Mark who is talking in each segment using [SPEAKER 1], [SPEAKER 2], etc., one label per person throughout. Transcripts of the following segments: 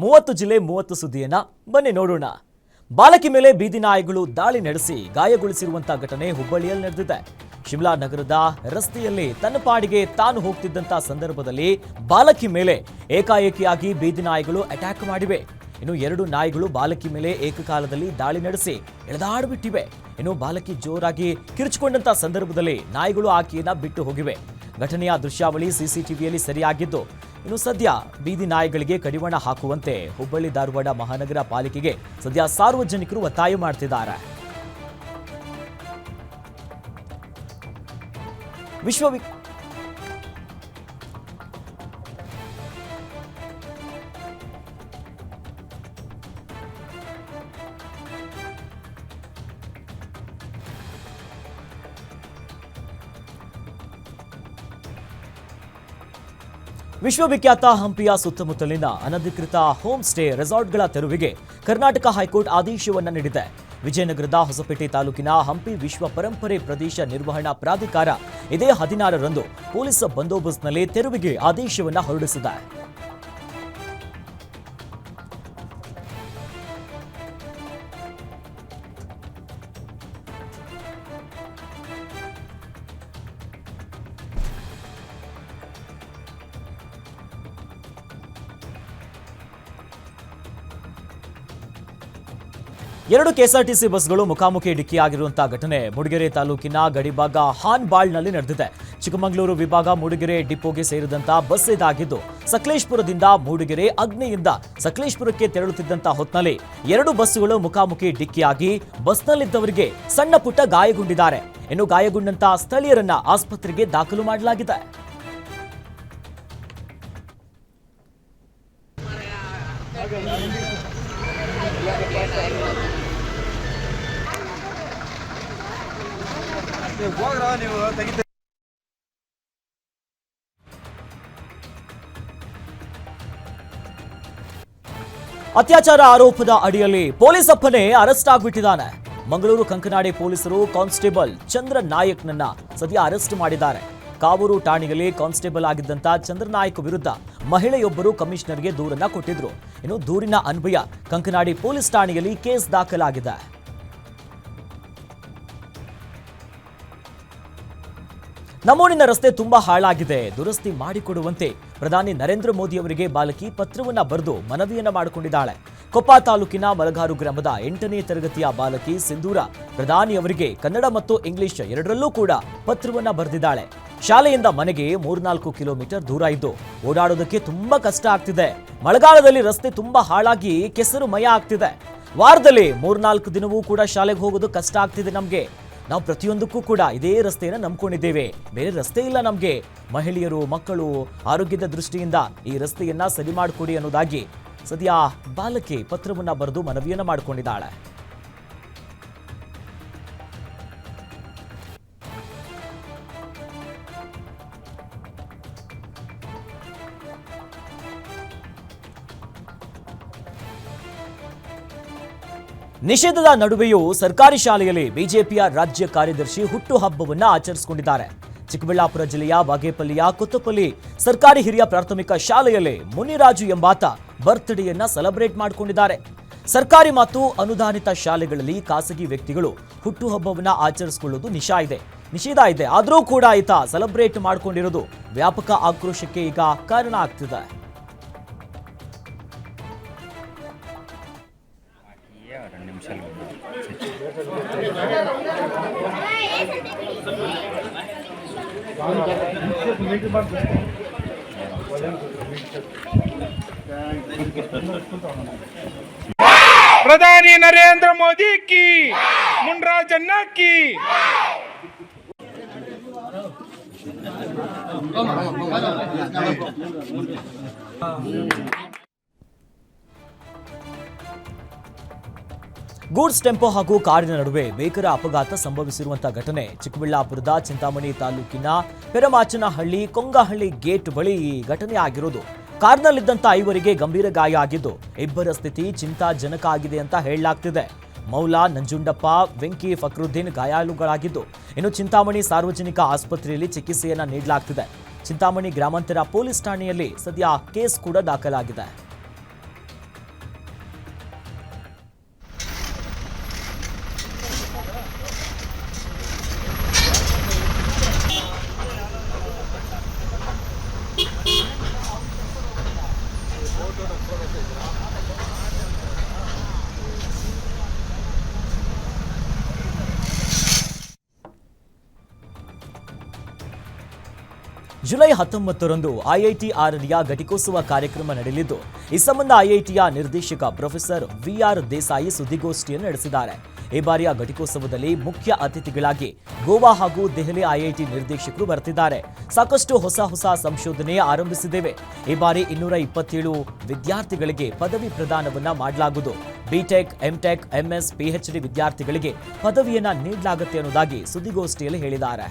[SPEAKER 1] 30 ಜಿಲ್ಲೆ 30 ಸುದ್ದಿಯನ್ನ ಬನ್ನಿ ನೋಡೋಣ. ಬಾಲಕಿ ಮೇಲೆ ಬೀದಿ ನಾಯಿಗಳು ದಾಳಿ ನಡೆಸಿ ಗಾಯಗೊಳಿಸಿರುವಂತಹ ಘಟನೆ ಹುಬ್ಬಳ್ಳಿಯಲ್ಲಿ ನಡೆದಿದೆ. ಶಿಮ್ಲಾ ನಗರದ ರಸ್ತೆಯಲ್ಲಿ ತನ್ನ ಪಾಡಿಗೆ ತಾನು ಹೋಗ್ತಿದ್ದಂತ ಸಂದರ್ಭದಲ್ಲಿ ಬಾಲಕಿ ಮೇಲೆ ಏಕಾಏಕಿಯಾಗಿ ಬೀದಿ ನಾಯಿಗಳು ಅಟ್ಯಾಕ್ ಮಾಡಿವೆ. ಇನ್ನು 2 ನಾಯಿಗಳು ಬಾಲಕಿ ಮೇಲೆ ಏಕಕಾಲದಲ್ಲಿ ದಾಳಿ ನಡೆಸಿ ಎಳೆದಾಡ್ಬಿಟ್ಟಿವೆ. ಇನ್ನು ಬಾಲಕಿ ಜೋರಾಗಿ ಕಿರುಚಿಕೊಂಡಂತ ಸಂದರ್ಭದಲ್ಲಿ ನಾಯಿಗಳು ಆಕೆಯನ್ನ ಬಿಟ್ಟು ಹೋಗಿವೆ. ಘಟನೆಯ ದೃಶ್ಯಾವಳಿ ಸಿಸಿಟಿವಿಯಲ್ಲಿ ಸೆರೆಯಾಗಿದ್ದು, ಇನ್ನು ಸದ್ಯ ಬೀದಿ ನಾಯಿಗಳಿಗೆ ಕಡಿವಾಣ ಹಾಕುವಂತೆ ಹುಬ್ಬಳ್ಳಿ ಧಾರವಾಡ ಮಹಾನಗರ ಪಾಲಿಕೆಗೆ ಸದ್ಯ ಸಾರ್ವಜನಿಕರು ಒತ್ತಾಯ ಮಾಡ್ತಿದ್ದಾರೆ. ವಿಶ್ವವಿಖ್ಯಾತ ಹಂಪಿಯ ಸುತ್ತಮುತ್ತಲಿನ ಅನಧಿಕೃತ ಹೋಮ್ ಸ್ಟೇ ರೆಸಾರ್ಟ್ಗಳ ತೆರವಿಗೆ ಕರ್ನಾಟಕ ಹೈಕೋರ್ಟ್ ಆದೇಶವನ್ನು ನೀಡಿದೆ. ವಿಜಯನಗರದ ಹೊಸಪೇಟೆ ತಾಲೂಕಿನ ಹಂಪಿ ವಿಶ್ವ ಪರಂಪರೆ ಪ್ರದೇಶ ನಿರ್ವಹಣಾ ಪ್ರಾಧಿಕಾರ ಇದೇ 16ರಂದು ಪೊಲೀಸ್ ಬಂದೋಬಸ್ತ್ನಲ್ಲಿ ತೆರವಿಗೆ ಆದೇಶವನ್ನು ಹೊರಡಿಸಿದೆ. ಎರಡು ಕೆಎಸ್ಆರ್ಟಿಸಿ ಬಸ್ಗಳು ಮುಖಾಮುಖಿ ಡಿಕ್ಕಿಯಾಗಿರುವಂತಹ ಘಟನೆ ಮೂಡಿಗೆರೆ ತಾಲೂಕಿನ ಗಡಿಭಾಗ ಹಾನ್ಬಾಳ್ನಲ್ಲಿ ನಡೆದಿದೆ. ಚಿಕ್ಕಮಗಳೂರು ವಿಭಾಗ ಮೂಡಿಗೆರೆ ಡಿಪೋಗೆ ಸೇರಿದಂತಹ ಬಸ್ ಇದಾಗಿದ್ದು, ಸಕಲೇಶಪುರದಿಂದ ಮೂಡಿಗೆರೆ, ಅಗ್ನಿಯಿಂದ ಸಕಲೇಶಪುರಕ್ಕೆ ತೆರಳುತ್ತಿದ್ದಂತಹ ಹೊತ್ತಿನಲ್ಲಿ 2 ಬಸ್ಸುಗಳು ಮುಖಾಮುಖಿ ಡಿಕ್ಕಿಯಾಗಿ ಬಸ್ನಲ್ಲಿದ್ದವರಿಗೆ ಸಣ್ಣ ಪುಟ್ಟ ಗಾಯಗೊಂಡಿದ್ದಾರೆ. ಇನ್ನು ಗಾಯಗೊಂಡಂತಹ ಸ್ಥಳೀಯರನ್ನ ಆಸ್ಪತ್ರೆಗೆ ದಾಖಲು ಮಾಡಲಾಗಿದೆ. ಅತ್ಯಾಚಾರ ಆರೋಪದ ಅಡಿಯಲ್ಲಿ ಪೊಲೀಸ್ ಅಪ್ಪನೇ ಅರೆಸ್ಟ್ ಆಗಿಬಿಟ್ಟಿದ್ದಾನೆ. ಮಂಗಳೂರು ಕಂಕನಾಡಿ ಪೊಲೀಸರು ಕಾನ್ಸ್ಟೇಬಲ್ ಚಂದ್ರ ನಾಯಕ್ನನ್ನ ಸದ್ಯ ಅರೆಸ್ಟ್ ಮಾಡಿದ್ದಾರೆ. ಕಾವೂರು ಠಾಣೆಯಲ್ಲಿ ಕಾನ್ಸ್ಟೇಬಲ್ ಆಗಿದ್ದಂತ ಚಂದ್ರ ನಾಯಕ್ ವಿರುದ್ಧ ಮಹಿಳೆಯೊಬ್ಬರು ಕಮಿಷನರ್ಗೆ ದೂರನ್ನ ಕೊಟ್ಟಿದ್ರು. ಇನ್ನು ದೂರಿನ ಅನ್ವಯ ಕಂಕನಾಡಿ ಪೊಲೀಸ್ ಠಾಣೆಯಲ್ಲಿ ಕೇಸ್ ದಾಖಲಾಗಿದೆ. ನಮ್ಮೂರಿನ ರಸ್ತೆ ತುಂಬಾ ಹಾಳಾಗಿದೆ, ದುರಸ್ತಿ ಮಾಡಿಕೊಡುವಂತೆ ಪ್ರಧಾನಿ ನರೇಂದ್ರ ಮೋದಿ ಅವರಿಗೆ ಬಾಲಕಿ ಪತ್ರವನ್ನ ಬರೆದು ಮನವಿಯನ್ನ ಮಾಡಿಕೊಂಡಿದ್ದಾಳೆ. ಕೊಪ್ಪ ತಾಲೂಕಿನ ಮಲಗಾರು ಗ್ರಾಮದ 8ನೇ ತರಗತಿಯ ಬಾಲಕಿ ಸಿಂಧೂರ ಪ್ರಧಾನಿ ಅವರಿಗೆ ಕನ್ನಡ ಮತ್ತು ಇಂಗ್ಲಿಷ್ ಎರಡರಲ್ಲೂ ಕೂಡ ಪತ್ರವನ್ನ ಬರೆದಿದ್ದಾಳೆ. ಶಾಲೆಯಿಂದ ಮನೆಗೆ 3-4 ಕಿಲೋಮೀಟರ್ ದೂರ ಇದ್ದು ಓಡಾಡೋದಕ್ಕೆ ತುಂಬಾ ಕಷ್ಟ ಆಗ್ತಿದೆ. ಮಳೆಗಾಲದಲ್ಲಿ ರಸ್ತೆ ತುಂಬಾ ಹಾಳಾಗಿ ಕೆಸರು ಮಯ ಆಗ್ತಿದೆ. ವಾರದಲ್ಲಿ 3-4 ದಿನವೂ ಕೂಡ ಶಾಲೆಗೆ ಹೋಗೋದು ಕಷ್ಟ ಆಗ್ತಿದೆ. ನಮ್ಗೆ ನಾವು ಪ್ರತಿಯೊಂದಕ್ಕೂ ಕೂಡ ಇದೇ ರಸ್ತೆಯನ್ನು ನಂಬ್ಕೊಂಡಿದ್ದೇವೆ, ಬೇರೆ ರಸ್ತೆ ಇಲ್ಲ ನಮ್ಗೆ. ಮಹಿಳೆಯರು, ಮಕ್ಕಳು ಆರೋಗ್ಯದ ದೃಷ್ಟಿಯಿಂದ ಈ ರಸ್ತೆಯನ್ನ ಸರಿ ಮಾಡಿಕೊಡಿ ಅನ್ನೋದಾಗಿ ಸದ್ಯ ಬಾಲಕಿ ಪತ್ರವನ್ನ ಬರೆದು ಮನವಿಯನ್ನ ಮಾಡಿಕೊಂಡಿದ್ದಾಳೆ. ನಿಷೇಧದ ನಡುವೆಯೂ ಸರ್ಕಾರಿ ಶಾಲೆಯಲ್ಲಿ ಬಿಜೆಪಿಯ ರಾಜ್ಯ ಕಾರ್ಯದರ್ಶಿ ಹುಟ್ಟುಹಬ್ಬವನ್ನು ಆಚರಿಸಿಕೊಂಡಿದ್ದಾರೆ. ಚಿಕ್ಕಬಳ್ಳಾಪುರ ಜಿಲ್ಲೆಯ ಬಾಗೇಪಲ್ಲಿಯ ಕೊತ್ತಪಲ್ಲಿ ಸರ್ಕಾರಿ ಹಿರಿಯ ಪ್ರಾಥಮಿಕ ಶಾಲೆಯಲ್ಲಿ ಮುನಿರಾಜು ಎಂಬಾತ ಬರ್ತ್ಡೇಯನ್ನ ಸೆಲೆಬ್ರೇಟ್ ಮಾಡಿಕೊಂಡಿದ್ದಾರೆ. ಸರ್ಕಾರಿ ಮತ್ತು ಅನುದಾನಿತ ಶಾಲೆಗಳಲ್ಲಿ ಖಾಸಗಿ ವ್ಯಕ್ತಿಗಳು ಹುಟ್ಟುಹಬ್ಬವನ್ನು ಆಚರಿಸಿಕೊಳ್ಳುವುದು ನಿಷೇಧ ಇದೆ. ಆದರೂ ಕೂಡ ಈತ ಸೆಲೆಬ್ರೇಟ್ ಮಾಡಿಕೊಂಡಿರೋದು ವ್ಯಾಪಕ ಆಕ್ರೋಶಕ್ಕೆ ಈಗ ಕಾರಣ ಆಗ್ತಿದೆ.
[SPEAKER 2] ಪ್ರಧಾನಿ ನರೇಂದ್ರ ಮೋದಿ ಕಿ, ಮುನ್ರಾಜಣ್ಣ ಕಿ.
[SPEAKER 1] ಗೂಡ್ಸ್ ಟೆಂಪೋ ಹಾಗೂ ಕಾರಿನ ನಡುವೆ ಭೀಕರ ಅಪಘಾತ ಸಂಭವಿಸಿರುವಂತಹ ಘಟನೆ ಚಿಕ್ಕಬಳ್ಳಾಪುರದ ಚಿಂತಾಮಣಿ ತಾಲೂಕಿನ ಪೆರಮಾಚನಹಳ್ಳಿ ಕೊಂಗಹಳ್ಳಿ ಗೇಟ್ ಬಳಿ ಈ ಘಟನೆ ಆಗಿರೋದು. ಕಾರ್ನಲ್ಲಿದ್ದಂಥ 5 ಗಂಭೀರ ಗಾಯ ಆಗಿದ್ದು, ಇಬ್ಬರ ಸ್ಥಿತಿ ಚಿಂತಾಜನಕ ಆಗಿದೆ ಅಂತ ಹೇಳಲಾಗ್ತಿದೆ. ಮೌಲಾ, ನಂಜುಂಡಪ್ಪ, ವೆಂಕಿ, ಫಕ್ರುದ್ದೀನ್ ಗಾಯಾಳುಗಳಾಗಿದ್ದು, ಇನ್ನು ಚಿಂತಾಮಣಿ ಸಾರ್ವಜನಿಕ ಆಸ್ಪತ್ರೆಯಲ್ಲಿ ಚಿಕಿತ್ಸೆಯನ್ನ ನೀಡಲಾಗ್ತಿದೆ. ಚಿಂತಾಮಣಿ ಗ್ರಾಮಾಂತರ ಪೊಲೀಸ್ ಠಾಣೆಯಲ್ಲಿ ಸದ್ಯ ಕೇಸ್ ಕೂಡ ದಾಖಲಾಗಿದೆ. ಜುಲೈ 19ರಂದು ಐಐಟಿ 6ರ ಘಟಿಕೋತ್ಸವ ಕಾರ್ಯಕ್ರಮ ನಡೆಯಲಿದ್ದು, ಈ ಸಂಬಂಧ ಐಐಟಿಯ ನಿರ್ದೇಶಕ ಪ್ರೊಫೆಸರ್ ವಿಆರ್ ದೇಸಾಯಿ ಸುದ್ದಿಗೋಷ್ಠಿಯನ್ನು ನಡೆಸಿದ್ದಾರೆ. ಈ ಬಾರಿಯ ಘಟಿಕೋತ್ಸವದಲ್ಲಿ ಮುಖ್ಯ ಅತಿಥಿಗಳಾಗಿ ಗೋವಾ ಹಾಗೂ ದೆಹಲಿ ಐಐಟಿ ನಿರ್ದೇಶಕರು ಬರ್ತಿದ್ದಾರೆ. ಸಾಕಷ್ಟು ಹೊಸ ಸಂಶೋಧನೆ ಆರಂಭಿಸಿದ್ದೇವೆ. ಈ ಬಾರಿ 227 ವಿದ್ಯಾರ್ಥಿಗಳಿಗೆ ಪದವಿ ಪ್ರದಾನವನ್ನ ಮಾಡಲಾಗುವುದು. ಬಿಟೆಕ್, ಎಂಟೆಕ್, ಎಂಎಸ್, ಪಿಎಚ್ಡಿ ವಿದ್ಯಾರ್ಥಿಗಳಿಗೆ ಪದವಿಯನ್ನ ನೀಡಲಾಗುತ್ತೆ ಅನ್ನೋದಾಗಿ ಸುದ್ದಿಗೋಷ್ಠಿಯಲ್ಲಿ ಹೇಳಿದ್ದಾರೆ.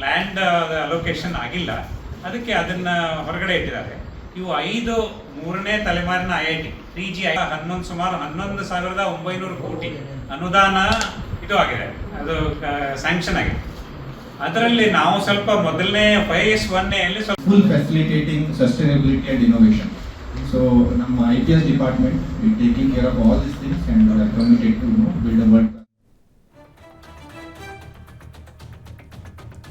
[SPEAKER 3] ಲ್ಯಾಂಡ್ ಅಲೋಕೇಶನ್ ಆಗಿಲ್ಲ, ಅದಕ್ಕೆ ಅದನ್ನ ಹೊರಗಡೆ ಇಟ್ಟಿದ್ದಾರೆ. ಇವು 5 ಮೂರನೇ ತಲೆಮಾರಿನ ಐಐಟಿ 3G ಸುಮಾರು 11,900 ಕೋಟಿ ಅನುದಾನ ಇದು ಆಗಿದೆ, ಅದು ಸ್ಯಾಂಕ್ಷನ್ ಆಗಿದೆ. ಅದರಲ್ಲಿ ನಾವು ಸ್ವಲ್ಪ ಮೊದಲನೇ ಫೇಸ್ 1ಯಲ್ಲಿ ಸ್ವಲ್ಪ
[SPEAKER 4] full facilitating sustainability and innovation. So ನಮ್ಮ IPS department is taking care of all these things and we are committed to build a world.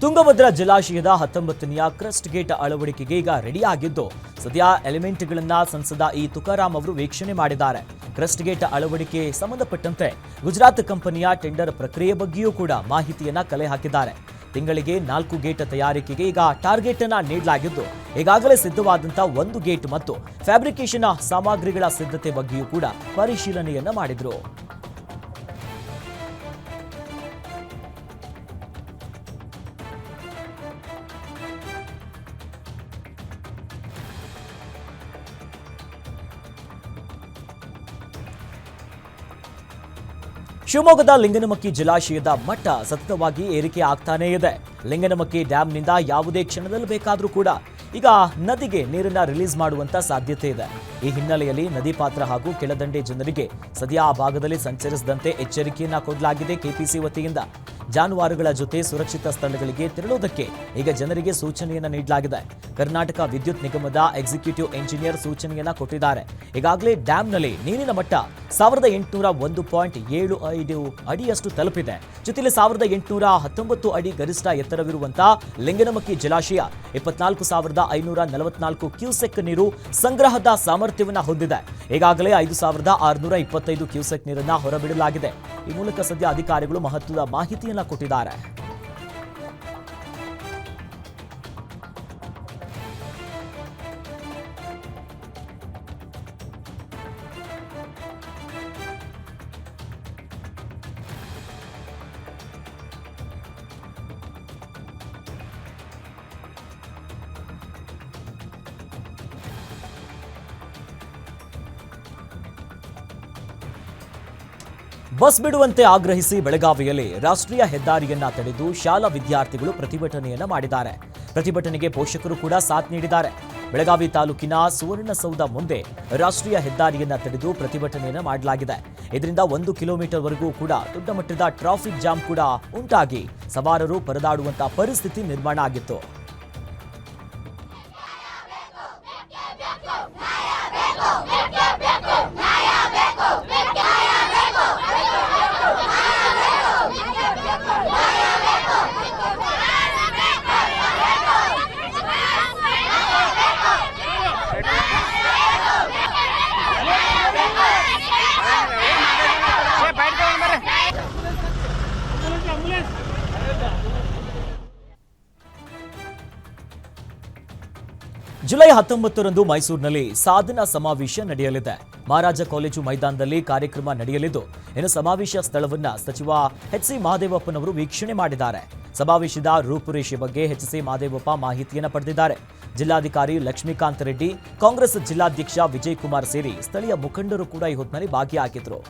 [SPEAKER 1] Tungabhadra ಜಲಾಶಯದ 19ನೇ ಕ್ರಸ್ಟ್ ಗೇಟ್ ಅಳವಡಿಕೆಗೆ ಈಗ ರೆಡಿ ಆಗಿದ್ದು, ಸದ್ಯ ಎಲಿಮೆಂಟ್ಗಳನ್ನ ಸಂಸದ ತುಕಾರಾಂ ಅವರು ವೀಕ್ಷಣೆ ಮಾಡಿದ್ದಾರೆ. ಕ್ರಸ್ಟ್ ಗೇಟ್ ಅಳವಡಿಕೆ ಸಂಬಂಧಪಟ್ಟಂತೆ ಗುಜರಾತ್ ಕಂಪನಿಯ ಟೆಂಡರ್ ಪ್ರಕ್ರಿಯೆ ಬಗ್ಗೆಯೂ ಕೂಡ ಮಾಹಿತಿಯನ್ನ ಕಲೆ ಹಾಕಿದ್ದಾರೆ. ತಿಂಗಳಿಗೆ 4 ಗೇಟ್ ತಯಾರಿಕೆಗೆ ಈಗ ಟಾರ್ಗೆಟ್ ಅನ್ನ ನೀಡಲಾಗಿದ್ದು, ಈಗಾಗಲೇ ಸಿದ್ಧವಾದಂತಹ 1 ಗೇಟ್ ಮತ್ತು ಫ್ಯಾಬ್ರಿಕೇಶನ್ ಸಾಮಗ್ರಿಗಳ ಸಿದ್ಧತೆ ಬಗ್ಗೆಯೂ ಕೂಡ ಪರಿಶೀಲನೆಯನ್ನ ಮಾಡಿದ್ರು. ಶಿವಮೊಗ್ಗದ ಲಿಂಗನಮಕ್ಕಿ ಜಲಾಶಯದ ಮಟ್ಟ ಸತತವಾಗಿ ಏರಿಕೆ ಆಗ್ತಾನೇ ಇದೆ. ಲಿಂಗನಮಕ್ಕಿ ಡ್ಯಾಂನಿಂದ ಯಾವುದೇ ಕ್ಷಣದಲ್ಲಿ ಬೇಕಾದರೂ ಕೂಡ ಈಗ ನದಿಗೆ ನೀರನ್ನ ರಿಲೀಸ್ ಮಾಡುವಂತ ಸಾಧ್ಯತೆ ಇದೆ. ಈ ಹಿನ್ನೆಲೆಯಲ್ಲಿ ನದಿ ಪಾತ್ರ ಹಾಗೂ ಕೆಳದಂಡೆ ಜನರಿಗೆ ಸದ್ಯ ಆ ಭಾಗದಲ್ಲಿ ಸಂಚರಿಸದಂತೆ ಎಚ್ಚರಿಕೆಯನ್ನ ಕೊಡಲಾಗಿದೆ. ಕೆಪಿಸಿ ವತಿಯಿಂದ ಜಾನುವಾರುಗಳ ಜೊತೆ ಸುರಕ್ಷಿತ ಸ್ಥಳಗಳಿಗೆ ತೆರಳುವುದಕ್ಕೆ ಈಗ ಜನರಿಗೆ ಸೂಚನೆಯನ್ನ ನೀಡಲಾಗಿದೆ. ಕರ್ನಾಟಕ ವಿದ್ಯುತ್ ನಿಗಮದ ಎಕ್ಸಿಕ್ಯೂಟಿವ್ ಎಂಜಿನಿಯರ್ ಸೂಚನೆಯನ್ನ ಕೊಟ್ಟಿದ್ದಾರೆ. ಈಗಾಗಲೇ ಡ್ಯಾಂನಲ್ಲಿ ನೀರಿನ ಮಟ್ಟ 1801.75 ಅಡಿಯಷ್ಟು ತಲುಪಿದೆ. ಜೊತೆಯಲ್ಲಿ 1819 ಅಡಿ ಗರಿಷ್ಠ ಎತ್ತರವಿರುವಂತಹ ಲಿಂಗನಮಕ್ಕಿ ಜಲಾಶಯ 24,544 ಕ್ಯೂಸೆಕ್ ನೀರು ಸಂಗ್ರಹದ ಸಾಮರ್ಥ್ಯವನ್ನು ಹೊಂದಿದೆ. ಈಗಾಗಲೇ 5,625 ಕ್ಯೂಸೆಕ್ ನೀರನ್ನ ಹೊರಬಿಡಲಾಗಿದೆ. ಈ ಮೂಲಕ ಸದ್ಯ ಅಧಿಕಾರಿಗಳು ಮಹತ್ವದ ಮಾಹಿತಿಯನ್ನ ಕೊಟ್ಟಿದ್ದಾರೆ. ಬಸ್ ಬಿಡುವಂತೆ ಆಗ್ರಹಿಸಿ ಬೆಳಗಾವಿಯಲ್ಲಿ ರಾಷ್ಟ್ರೀಯ ಹೆದ್ದಾರಿಯನ್ನ ತಡೆದು ಶಾಲಾ ವಿದ್ಯಾರ್ಥಿಗಳು ಪ್ರತಿಭಟನೆಯನ್ನ ಮಾಡಿದ್ದಾರೆ. ಪ್ರತಿಭಟನೆಗೆ ಪೋಷಕರು ಕೂಡ ಸಾಥ್ ನೀಡಿದ್ದಾರೆ. ಬೆಳಗಾವಿ ತಾಲೂಕಿನ ಸುವರ್ಣಸೌಧ ಮುಂದೆ ರಾಷ್ಟ್ರೀಯ ಹೆದ್ದಾರಿಯನ್ನ ತಡೆದು ಪ್ರತಿಭಟನೆಯನ್ನ ಮಾಡಲಾಗಿದೆ. ಇದರಿಂದ 1 ಕಿಲೋಮೀಟರ್ ವರೆಗೂ ಕೂಡ ದೊಡ್ಡ ಮಟ್ಟದ ಟ್ರಾಫಿಕ್ ಜಾಮ್ ಕೂಡ ಉಂಟಾಗಿ ಸವಾರರು ಪರದಾಡುವಂತಹ ಪರಿಸ್ಥಿತಿ ನಿರ್ಮಾಣ ಆಗಿತ್ತು. ಜುಲೈ 19ರಂದು ಮೈಸೂರಿನಲ್ಲಿ ಸಾಧನಾ ಸಮಾವೇಶ ನಡೆಯಲಿದೆ. ಮಹಾರಾಜ ಕಾಲೇಜು ಮೈದಾನದಲ್ಲಿ ಕಾರ್ಯಕ್ರಮ ನಡೆಯಲಿದ್ದು, ಇನ್ನು ಸಮಾವೇಶ ಸ್ಥಳವನ್ನ ಸಚಿವ ಎಚ್.ಸಿ. ಮಹದೇವಪ್ಪನವರು ವೀಕ್ಷಣೆ ಮಾಡಿದ್ದಾರೆ. ಸಮಾವೇಶದ ರೂಪುರೇಷೆ ಬಗ್ಗೆ ಎಚ್.ಸಿ. ಮಹದೇವಪ್ಪ ಮಾಹಿತಿಯನ್ನು ಪಡೆದಿದ್ದಾರೆ. ಜಿಲ್ಲಾಧಿಕಾರಿ ಲಕ್ಷ್ಮೀಕಾಂತ್ ರೆಡ್ಡಿ, ಕಾಂಗ್ರೆಸ್ ಜಿಲ್ಲಾಧ್ಯಕ್ಷ ವಿಜಯ್ ಕುಮಾರ್ ಸೇರಿ ಸ್ಥಳೀಯ ಮುಖಂಡರು ಕೂಡ ಈ ಹೊತ್ತಿನಲ್ಲಿ ಭಾಗಿಯಾಗಿದ್ರು.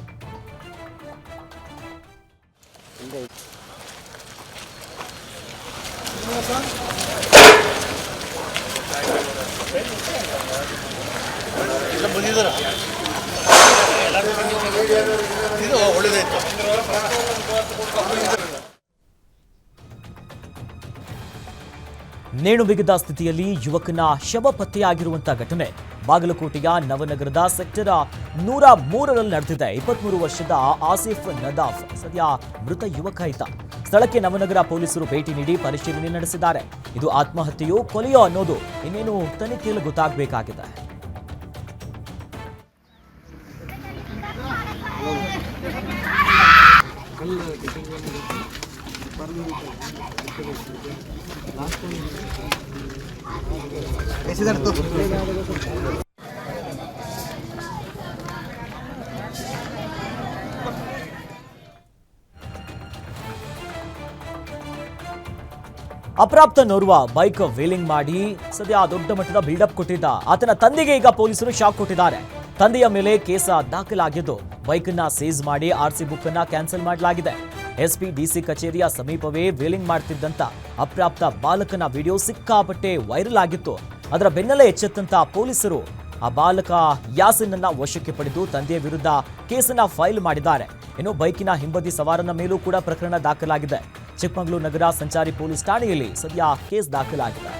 [SPEAKER 1] ನೇಣು ಬಿಗಿದ ಸ್ಥಿತಿಯಲ್ಲಿ ಯುವಕನ ಶವ ಪತ್ತೆಯಾಗಿರುವಂತಹ ಘಟನೆ ಬಾಗಲಕೋಟೆಯ ನವನಗರದ ಸೆಕ್ಟರ್ 103ರಲ್ಲಿ ನಡೆದಿದೆ. 23 ವರ್ಷದ ಆಸಿಫ್ ನದಾಫ್ ಸದ್ಯ ಮೃತ ಯುವಕ ಈತ. ಸ್ಥಳಕ್ಕೆ ನವನಗರ ಪೊಲೀಸರು ಭೇಟಿ ನೀಡಿ ಪರಿಶೀಲನೆ ನಡೆಸಿದ್ದಾರೆ. ಇದು ಆತ್ಮಹತ್ಯೆಯೋ ಕೊಲೆಯೋ ಅನ್ನೋದು ಇನ್ನೇನು ತನಿಖೆಯಲ್ಲಿ ಗೊತ್ತಾಗಬೇಕಾಗಿದೆ. ಅಪ್ರಾಪ್ತನೋರ್ವ ಬೈಕ್ ವೀಲಿಂಗ್ ಮಾಡಿ ಸದ್ಯ ದೊಡ್ಡ ಮಟ್ಟದ ಬಿಲ್ಡಪ್ ಕೊಟ್ಟಿದ್ದ ಆತನ ತಂದೆಗೆ ಈಗ ಪೊಲೀಸರು ಶಾಕ್ ಕೊಟ್ಟಿದ್ದಾರೆ. ತಂದೆಯ ಮೇಲೆ ಕೇಸ ದಾಖಲಾಗಿದ್ದು ಬೈಕ್ ಅನ್ನ ಸೀಸ್ ಮಾಡಿ ಆರ್ಸಿ ಬುಕ್ ಅನ್ನ ಕ್ಯಾನ್ಸಲ್ ಮಾಡಲಾಗಿದೆ. ಎಸ್ಪಿ ಡಿಸಿ ಕಚೇರಿಯ ಸಮೀಪವೇ ವೀಲಿಂಗ್ ಮಾಡ್ತಿದ್ದಂತ ಅಪ್ರಾಪ್ತ ಬಾಲಕನ ವಿಡಿಯೋ ಸಿಕ್ಕಾಪಟ್ಟೆ ವೈರಲ್ ಆಗಿತ್ತು. ಅದರ ಬೆನ್ನಲ್ಲೇ ಎಚ್ಚೆತ್ತಂತ ಪೊಲೀಸರು ಆ ಬಾಲಕ ಯಾಸಿನನ್ನ ವಶಕ್ಕೆ ಪಡೆದು ತಂದೆಯ ವಿರುದ್ಧ ಕೇಸನ್ನ ಫೈಲ್ ಮಾಡಿದ್ದಾರೆ. ಇನ್ನು ಬೈಕಿನ ಹಿಂಬದಿ ಸವಾರನ ಮೇಲೂ ಕೂಡ ಪ್ರಕರಣ ದಾಖಲಾಗಿದೆ. ಚಿಕ್ಕಮಗಳೂರು ನಗರ ಸಂಚಾರಿ ಪೊಲೀಸ್ ಠಾಣೆಯಲ್ಲಿ ಸದ್ಯ ಕೇಸ್ ದಾಖಲಾಗಿದೆ.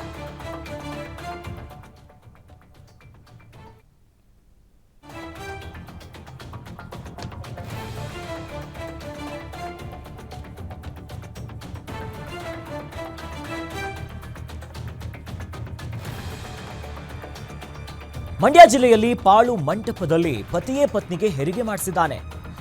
[SPEAKER 1] ಮಂಡ್ಯ ಜಿಲ್ಲೆಯಲ್ಲಿ ಪಾಳು ಮಂಟಪದಲ್ಲಿ ಪತಿಯೇ ಪತ್ನಿಗೆ ಹೆರಿಗೆ ಮಾಡಿಸಿದ್ದಾನೆ.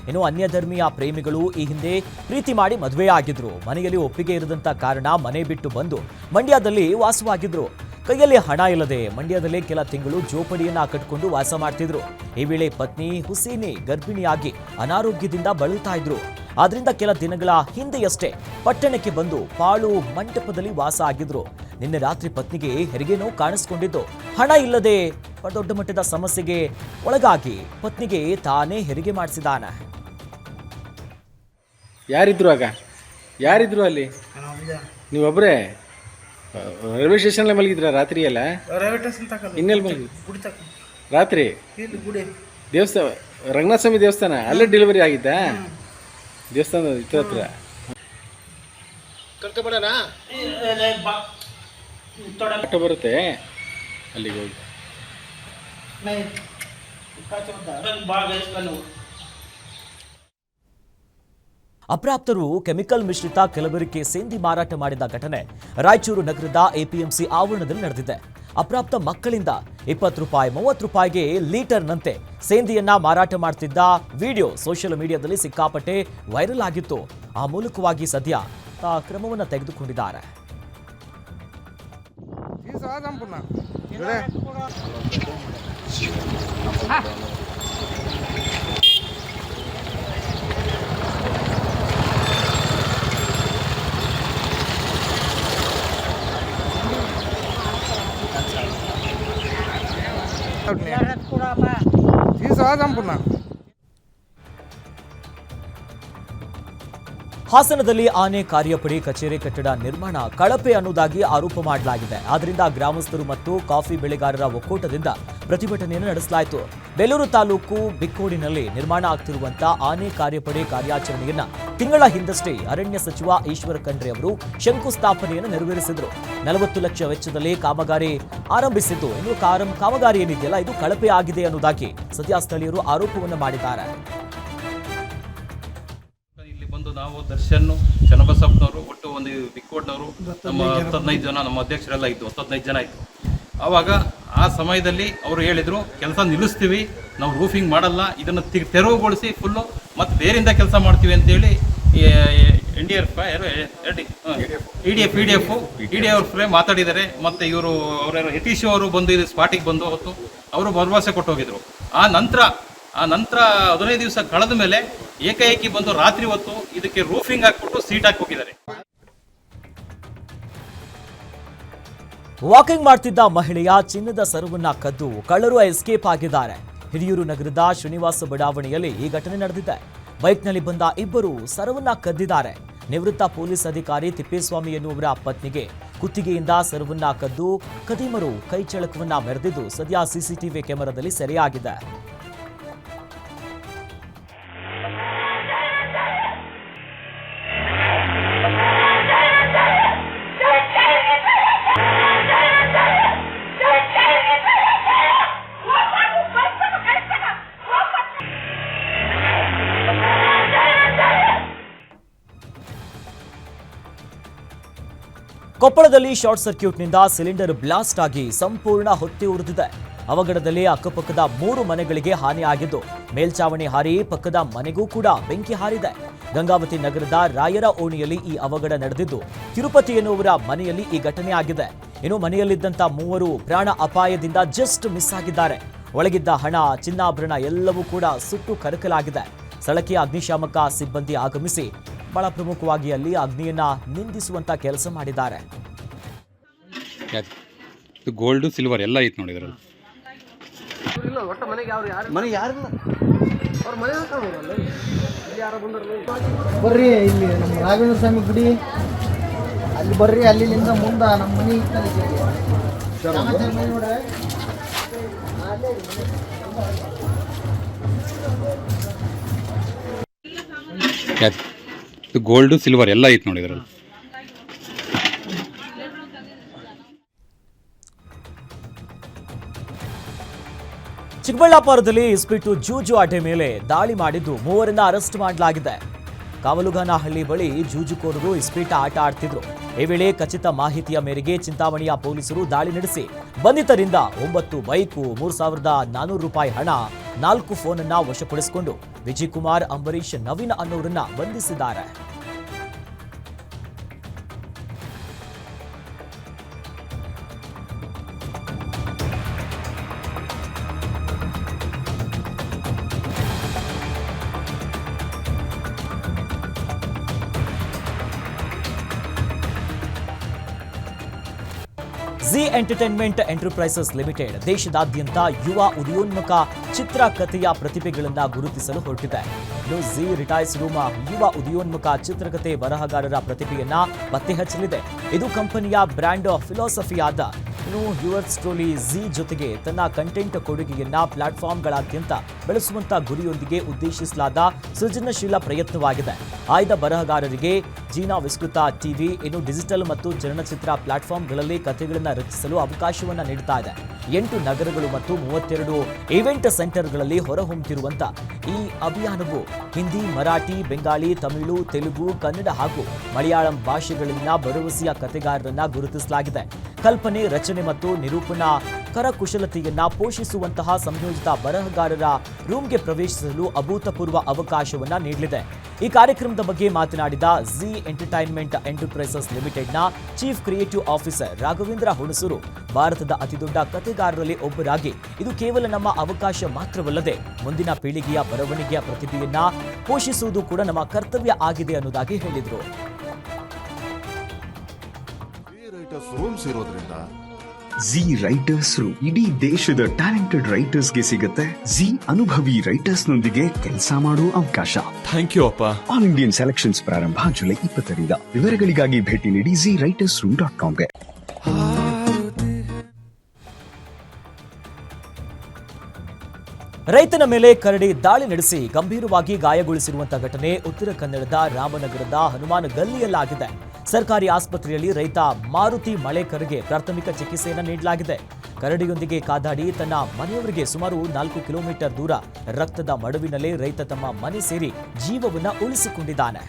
[SPEAKER 1] ಇನ್ನು ಅನ್ಯಧರ್ಮೀಯ ಪ್ರೇಮಿಗಳು ಈ ಹಿಂದೆ ಪ್ರೀತಿ ಮಾಡಿ ಮದುವೆಯಾಗಿದ್ರು. ಮನೆಯಲ್ಲಿ ಒಪ್ಪಿಗೆ ಇರದಂತ ಕಾರಣ ಮನೆ ಬಿಟ್ಟು ಬಂದು ಮಂಡ್ಯದಲ್ಲಿ ವಾಸವಾಗಿದ್ರು. ಕೈಯಲ್ಲಿ ಹಣ ಇಲ್ಲದೆ ಮಂಡ್ಯದಲ್ಲೇ ಕೆಲ ತಿಂಗಳು ಜೋಪಡಿಯನ್ನ ಕಟ್ಟಿಕೊಂಡು ವಾಸ ಮಾಡ್ತಿದ್ರು. ಈ ವೇಳೆ ಪತ್ನಿ ಹುಸೇನಿ ಗರ್ಭಿಣಿಯಾಗಿ ಅನಾರೋಗ್ಯದಿಂದ ಬಳಲ್ತಾ ಇದ್ರು. ಆದ್ರಿಂದ ಕೆಲ ದಿನಗಳ ಹಿಂದೆಯಷ್ಟೇ ಪಟ್ಟಣಕ್ಕೆ ಬಂದು ಪಾಳು ಮಂಟಪದಲ್ಲಿ ವಾಸ ಆಗಿದ್ರು. ನಿನ್ನೆ ರಾತ್ರಿ ಪತ್ನಿಗೆ ಹೆರಿಗೆ ನೋವು ಕಾಣಿಸ್ಕೊಂಡಿದ್ದು. ಹಣ ಇಲ್ಲದೆ ದೊಡ್ಡ ಮಟ್ಟದ ಸಮಸ್ಯೆಗೆ ಒಳಗಾಗಿ ಪತ್ನಿಗೆ ತಾನೇ ಹೆರಿಗೆ ಮಾಡಿಸಿದಾನೆ.
[SPEAKER 5] ಯಾರಿದ್ರು ಆಗ? ಯಾರಿದ್ರು ಅಲ್ಲಿ? ನೀವೊಬ್ಬರೇ ರೈಲ್ವೆ ಸ್ಟೇಷನ್ ಮಲಗಿದ್ರ ರಾತ್ರಿ ಎಲ್ಲ? ಇನ್ನೆಲ್ಲಿ ಮಲಗಿದ್ರು ರಾತ್ರಿ? ದೇವಸ್ಥಾನ ರಂಗನಾಥ ಸ್ವಾಮಿ ದೇವಸ್ಥಾನ ಅಲ್ಲೇ ಡೆಲಿವರಿ ಆಗಿದ್ದ? ದೇವಸ್ಥಾನ ಇತ್ತು ಹತ್ರ ಆಟೋ ಬರುತ್ತೆ ಅಲ್ಲಿಗೆ ಹೋಗಿ.
[SPEAKER 1] ಅಪ್ರಾಪ್ತರು ಕೆಮಿಕಲ್ ಮಿಶ್ರಿತ ಕಲಬೆರಕೆ ಸೇಂದಿ ಮಾರಾಟ ಮಾಡಿದ ಘಟನೆ ರಾಯಚೂರು ನಗರದ ಎಪಿಎಂಸಿ ಆವರಣದಲ್ಲಿ ನಡೆದಿದೆ. ಅಪ್ರಾಪ್ತ ಮಕ್ಕಳಿಂದ 20 ರೂಪಾಯಿ 30 ರೂಪಾಯಿಗೆ ಲೀಟರ್ನಂತೆ ಸೇಂದಿಯನ್ನ ಮಾರಾಟ ಮಾಡ್ತಿದ್ದ ವಿಡಿಯೋ ಸೋಷಿಯಲ್ ಮೀಡಿಯಾದಲ್ಲಿ ಸಿಕ್ಕಾಪಟ್ಟೆ ವೈರಲ್ ಆಗಿತ್ತು. ಆ ಮೂಲಕವಾಗಿ ಸದ್ಯ ಕ್ರಮವನ್ನು ತೆಗೆದುಕೊಂಡಿದ್ದಾರೆ. ಹಾಸನದಲ್ಲಿ ಆನೆ ಕಾರ್ಯಪಡೆ ಕಚೇರಿ ಕಟ್ಟಡ ನಿರ್ಮಾಣ ಕಳಪೆ ಅನ್ನುವುದಾಗಿ ಆರೋಪ ಮಾಡಲಾಗಿದೆ. ಆದ್ದರಿಂದ ಗ್ರಾಮಸ್ಥರು ಮತ್ತು ಕಾಫಿ ಬೆಳೆಗಾರರ ಒಕ್ಕೂಟದಿಂದ ಪ್ರತಿಭಟನೆಯನ್ನು ನಡೆಸಲಾಯಿತು. ಬೇಲೂರು ತಾಲೂಕು ಬಿಕ್ಕೋಡಿನಲ್ಲಿ ನಿರ್ಮಾಣ ಆಗ್ತಿರುವಂತಹ ಆನೆ ಕಾರ್ಯಪಡೆ ಕಾರ್ಯಾಚರಣೆಯನ್ನ ತಿಂಗಳ ಹಿಂದಷ್ಟೇ ಅರಣ್ಯ ಸಚಿವ ಈಶ್ವರ ಖಂಡ್ರೆ ಅವರು ಶಂಕುಸ್ಥಾಪನೆಯನ್ನು ನೆರವೇರಿಸಿದರು. 40 ಲಕ್ಷ ವೆಚ್ಚದಲ್ಲಿ ಕಾಮಗಾರಿ ಆರಂಭಿಸಿದ್ದು ಇನ್ನು ಕಾಮಗಾರಿ ಏನಿದೆಯಲ್ಲ ಇದು ಕಳಪೆ ಆಗಿದೆ ಅನ್ನುವುದಾಗಿ ಸದ್ಯ ಸ್ಥಳೀಯರು ಆರೋಪವನ್ನು ಮಾಡಿದ್ದಾರೆ.
[SPEAKER 6] ಬಂದು ನಾವು ದರ್ಶನ್ ಚನ್ನಬಸಪ್ಪನವರು ಒಟ್ಟು ಒಂದು ಬಿಕ್ಕೋಡ್ನವರು ನಮ್ಮ 15 ಜನ ನಮ್ಮ ಅಧ್ಯಕ್ಷರೆಲ್ಲ ಇದ್ದು 15 ಜನ ಇತ್ತು. ಆವಾಗ ಆ ಸಮಯದಲ್ಲಿ ಅವರು ಹೇಳಿದರು ಕೆಲಸ ನಿಲ್ಲಿಸ್ತೀವಿ, ನಾವು ರೂಫಿಂಗ್ ಮಾಡಲ್ಲ, ಇದನ್ನು ತೆರವುಗೊಳಿಸಿ ಫುಲ್ಲು ಮತ್ತು ಬೇರಿಂದ ಕೆಲಸ ಮಾಡ್ತೀವಿ ಅಂತೇಳಿ NDRF EDF ಮಾತಾಡಿದ್ದಾರೆ. ಮತ್ತು ಇವರು ಅವರ ಯತೀಶ್ ಅವರು ಬಂದು ಇದು ಸ್ಪಾಟಿಗೆ ಬಂದು ಅವತ್ತು ಅವರು ಭರವಸೆ ಕೊಟ್ಟು ಹೋಗಿದ್ರು. ಆ ನಂತರ 15 ದಿವಸ ಕಳೆದ ಮೇಲೆ ಏಕಾಏಕಿ ಬಂದು ರಾತ್ರಿ ಹೊತ್ತು ಇದಕ್ಕೆ ರೂಫಿಂಗ್ ಹಾಕ್ಬಿಟ್ಟು ಸೀಟ್ ಹಾಕಿ ಹೋಗಿದ್ದಾರೆ.
[SPEAKER 1] ವಾಕಿಂಗ್ ಮಾಡ್ತಿದ್ದ ಮಹಿಳೆಯ ಚಿನ್ನದ ಸರವನ್ನ ಕದ್ದು ಕಳ್ಳರು ಎಸ್ಕೇಪ್ ಆಗಿದ್ದಾರೆ. ಹಿರಿಯೂರು ನಗರದ ಶ್ರೀನಿವಾಸ ಬಡಾವಣೆಯಲ್ಲಿ ಈ ಘಟನೆ ನಡೆದಿದೆ. ಬೈಕ್ನಲ್ಲಿ ಬಂದ ಇಬ್ಬರು ಸರವನ್ನ ಕದ್ದಿದ್ದಾರೆ. ನಿವೃತ್ತ ಪೊಲೀಸ್ ಅಧಿಕಾರಿ ತಿಪ್ಪೇಸ್ವಾಮಿ ಎನ್ನುವರ ಪತ್ನಿಗೆ ಕುತ್ತಿಗೆಯಿಂದ ಸರವನ್ನ ಕದ್ದು ಖದೀಮರು ಕೈ ಚಳಕವನ್ನ ಮೆರೆದಿದ್ದು ಸದ್ಯ ಸಿಸಿಟಿವಿ ಕ್ಯಾಮೆರಾದಲ್ಲಿ ಸೆರೆಯಾಗಿದೆ. ಕೊಪ್ಪಳದಲ್ಲಿ ಶಾರ್ಟ್ ಸರ್ಕ್ಯೂಟ್ನಿಂದ ಸಿಲಿಂಡರ್ ಬ್ಲಾಸ್ಟ್ ಆಗಿ ಸಂಪೂರ್ಣ ಹೊತ್ತಿ ಉರಿದಿದೆ. ಅವಘಡದಲ್ಲಿ ಅಕ್ಕಪಕ್ಕದ 3 ಮನೆಗಳಿಗೆ ಹಾನಿಯಾಗಿದ್ದು, ಮೇಲ್ಚಾವಣಿ ಹಾರಿ ಪಕ್ಕದ ಮನೆಗೂ ಕೂಡ ಬೆಂಕಿ ಹಾರಿದೆ. ಗಂಗಾವತಿ ನಗರದ ರಾಯರ ಓಣಿಯಲ್ಲಿ ಈ ಅವಘಡ ನಡೆದಿದ್ದು, ತಿರುಪತಿ ಎನ್ನುವರ ಮನೆಯಲ್ಲಿ ಈ ಘಟನೆ ಆಗಿದೆ. ಇನ್ನು ಮನೆಯಲ್ಲಿದ್ದಂಥ 3 ಪ್ರಾಣ ಅಪಾಯದಿಂದ ಜಸ್ಟ್ ಮಿಸ್ ಆಗಿದ್ದಾರೆ. ಒಳಗಿದ್ದ ಹಣ, ಚಿನ್ನಾಭರಣ ಎಲ್ಲವೂ ಕೂಡ ಸುಟ್ಟು ಕರಕಲಾಗಿದೆ. ಸ್ಥಳಕ್ಕೆ ಅಗ್ನಿಶಾಮಕ ಸಿಬ್ಬಂದಿ ಆಗಮಿಸಿ ಬಹಳ ಪ್ರಮುಖವಾಗಿ ಅಲ್ಲಿ ಅಗ್ನಿಯನ್ನ ನಿಂದಿಸುವಂತ ಕೆಲಸ ಮಾಡಿದ್ದಾರೆ.
[SPEAKER 7] ಗೋಲ್ಡ್ ಸಿಲ್ವರ್ ಎಲ್ಲ ಐತೆ ನೋಡಿ ಇದರಲ್ಲಿ.
[SPEAKER 8] ಬರ್ರಿ ಇಲ್ಲಿ ನಮ್ಮ ರಾಘವೇಂದ್ರ ಸ್ವಾಮಿ ಗುಡಿ ಅಲ್ಲಿ ಬರ್ರಿ, ಅಲ್ಲಿಂದ ಮುಂದೆ ನಮ್ಮ ಮನೆ ಇತ್ತಲ್ಲಿ ನೋಡ್ರಿ.
[SPEAKER 7] ಗೋಲ್ಡ್ ಸಿಲ್ವರ್ ಎಲ್ಲ ಐತೆ ನೋಡಿ ಇದರಲ್ಲಿ.
[SPEAKER 1] ಚಿಕ್ಕಬಳ್ಳಾಪುರದಲ್ಲಿ ಇಸ್ಪಿಟ್ಟು ಜೂಜು ಆಟೆ ಮೇಲೆ ದಾಳಿ ಮಾಡಿದ್ದು 3 ಅರೆಸ್ಟ್ ಮಾಡಲಾಗಿದೆ. ಕಾವಲುಗಾನಹಳ್ಳಿ ಬಳಿ ಜೂಜುಕೋರರು ಇಸ್ಪೀಟ ಆಟ ಆಡ್ತಿದ್ರು. ಈ ವೇಳೆ ಖಚಿತ ಮಾಹಿತಿಯ ಮೇರೆಗೆ ಚಿಂತಾಮಣಿಯ ಪೊಲೀಸರು ದಾಳಿ ನಡೆಸಿ ಬಂಧಿತರಿಂದ 9 ಬೈಕು, 3,400 ರೂಪಾಯಿ ಹಣ, 4 ಫೋನ್ ಅನ್ನ ವಶಪಡಿಸಿಕೊಂಡು ವಿಜಯ್ ಕುಮಾರ್, ಅಂಬರೀಶ್, ನವೀನ್ ಅನ್ನೋರನ್ನ ಬಂಧಿಸಿದ್ದಾರೆ. ಝೀ ಎಂಟರ್ಟೈನ್ಮೆಂಟ್ ಎಂಟರ್ಪ್ರೈಸಸ್ ಲಿಮಿಟೆಡ್ ದೇಶದಾದ್ಯಂತ ಯುವ ಉದಯೋನ್ಮುಖ ಚಿತ್ರಕಥೆಯ ಪ್ರತಿಭೆಗಳನ್ನು ಗುರುತಿಸಲು ಹೊರಟಿದೆ. ಇನ್ನು ಝೀ ರಿಟೈರ್ಸ್ ರೂಮ್ ಯುವ ಉದಯೋನ್ಮುಖ ಚಿತ್ರಕಥೆ ಬರಹಗಾರರ ಪ್ರತಿಭೆಯನ್ನ ಪತ್ತೆ ಹಚ್ಚಲಿದೆ. ಇದು ಕಂಪನಿಯ ಬ್ರ್ಯಾಂಡ್ ಫಿಲಾಸಫಿಯಾದ ಯುವರ್ಸ್ ಟ್ರೋಲಿ ಝೀ ಜೊತೆಗೆ ತನ್ನ ಕಂಟೆಂಟ್ ಕೊಡುಗೆಯನ್ನ ಪ್ಲಾಟ್ಫಾರ್ಮ್ಗಳಾದ್ಯಂತ ಬೆಳೆಸುವಂತ ಗುರಿಯೊಂದಿಗೆ ಉದ್ದೇಶಿಸಲಾದ ಸೃಜನಶೀಲ ಪ್ರಯತ್ನವಾಗಿದೆ. ಆಯ್ದ ಬರಹಗಾರರಿಗೆ ಜೀನಾ ವಿಸ್ತೃತ ಟಿವಿ, ಇನ್ನು ಡಿಜಿಟಲ್ ಮತ್ತು ಚಲನಚಿತ್ರ ಪ್ಲಾಟ್ಫಾರ್ಮ್ಗಳಲ್ಲಿ ಕಥೆಗಳನ್ನು ರಚಿಸಲು ಅವಕಾಶವನ್ನ ನೀಡುತ್ತಾ ಇದೆ. 8 ನಗರಗಳು ಮತ್ತು 32 ಈವೆಂಟ್ ಸೆಂಟರ್ಗಳಲ್ಲಿ ಹೊರಹೊಮ್ಮುತ್ತಿರುವಂತ ಈ ಅಭಿಯಾನವು ಹಿಂದಿ, ಮರಾಠಿ, ಬೆಂಗಾಳಿ, ತಮಿಳು, ತೆಲುಗು, ಕನ್ನಡ ಹಾಗೂ ಮಲಯಾಳಂ ಭಾಷೆಗಳಲ್ಲಿನ ಭರವಸೆಯ ಕಥೆಗಾರರನ್ನ ಗುರುತಿಸಲಾಗಿದೆ. ಕಲ್ಪನೆ, ರಚನೆ ಮತ್ತು ನಿರೂಪಣಾ ಕರಕುಶಲತೆಯನ್ನ ಪೋಷಿಸುವಂತಹ ಸಂಯೋಜಿತ ಬರಹಗಾರರ ರೂಮ್ಗೆ ಪ್ರವೇಶಿಸಲು ಅಭೂತಪೂರ್ವ ಅವಕಾಶವನ್ನ ನೀಡಲಿದೆ. ಈ ಕಾರ್ಯಕ್ರಮದ ಬಗ್ಗೆ ಮಾತನಾಡಿದ ಝೀ ಎಂಟರ್ಟೈನ್ಮೆಂಟ್ ಎಂಟರ್ಪ್ರೈಸಸ್ ಲಿಮಿಟೆಡ್ನ chief creative officer Raghavendra Hunsur, ಭಾರತದ ಅತಿದೊಡ್ಡ ಕಥೆಗಾರರಲ್ಲಿ ಒಬ್ಬರಾಗಿ ಇದು ಕೇವಲ ನಮ್ಮ ಅವಕಾಶ ಮಾತ್ರವಲ್ಲದೆ ಮುಂದಿನ ಪೀಳಿಗೆಯ ಬರವಣಿಗೆಯ ಪ್ರತಿಭೆಯನ್ನ ಪೋಷಿಸುವುದು ಕೂಡ ನಮ್ಮ ಕರ್ತವ್ಯ ಆಗಿದೆ ಅನ್ನೋದಾಗಿ ಹೇಳಿದರು.
[SPEAKER 9] ಝೀ ರೈಟರ್ಸ್ ರೂಮ್ ಇಡೀ ದೇಶದ ಟ್ಯಾಲೆಂಟೆಡ್ ರೈಟರ್ಸ್ ಗೆ ಸಿಗುತ್ತೆ ಝೀ ಅನುಭವಿ ರೈಟರ್ಸ್ ನೊಂದಿಗೆ ಕೆಲಸ ಮಾಡುವ ಅವಕಾಶ.
[SPEAKER 10] ಥ್ಯಾಂಕ್ ಯು ಅಪ್ಪ.
[SPEAKER 9] ಆಲ್ ಇಂಡಿಯನ್ ಸೆಲೆಕ್ಷನ್ಸ್ ಪ್ರಾರಂಭ ಜುಲೈ 20ರಿಂದ. ವಿವರಗಳಿಗಾಗಿ ಭೇಟಿ ನೀಡಿ ZRightersRoom.comಗೆ.
[SPEAKER 1] ರೈತನ ಮೇಲೆ ಕರಡಿ ದಾಳಿ ನಡೆಸಿ ಗಂಭೀರವಾಗಿ ಗಾಯಗೊಳಿಸಿರುವಂತಹ ಘಟನೆ ಉತ್ತರ ಕನ್ನಡದ ರಾಮನಗರದ ಹನುಮಾನ್ ಗಲ್ಲಿಯಲ್ಲಾಗಿದೆ. ಸರ್ಕಾರಿ ಆಸ್ಪತ್ರೆಯಲ್ಲಿ ರೈತ ಮಾರುತಿ ಮಳೇಕರ್ಗೆ ಪ್ರಾಥಮಿಕ ಚಿಕಿತ್ಸೆಯನ್ನು ನೀಡಲಾಗಿದೆ. ಕರಡಿಯೊಂದಿಗೆ ಕಾದಾಡಿ ತನ್ನ ಮನೆಯವರಿಗೆ ಸುಮಾರು 4 ಕಿಲೋಮೀಟರ್ ದೂರ ರಕ್ತದ ಮಡುವಿನಲ್ಲೇ ರೈತ ತಮ್ಮ ಮನೆ ಸೇರಿ ಜೀವವನ್ನು ಉಳಿಸಿಕೊಂಡಿದ್ದಾನೆ.